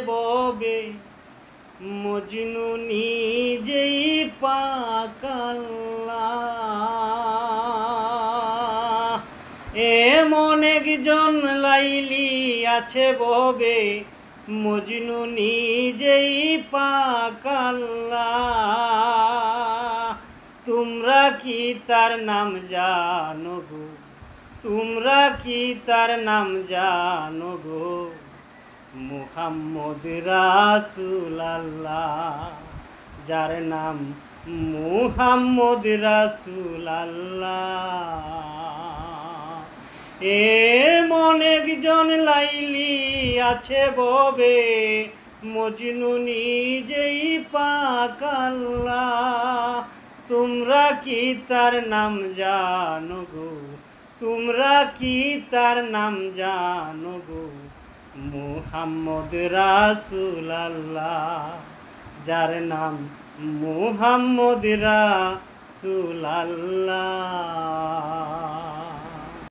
ববে মজনু নিজেই পাক আল্লাহ। এমন একজন লাইলি আছে ববে মজনু নিজেই পাক আল্লাহ। তোমরা কি তার নাম জানো গো? তোমরা কি তার নাম জানো গো? মুহাম্মদ রাসূলুল্লাহ, যার নাম মুহাম্মদ রাসূলুল্লাহ। এমন একজন লাইলি আছে ববে মজনু নিজেই পাক আল্লাহ। তোমরা কি তার নাম জানো গো? তোমরা কি তার নাম জানো গো? মুহাম্মদ রাসূলুল্লাহ, যার নাম মুহাম্মদ রাসূলুল্লাহ।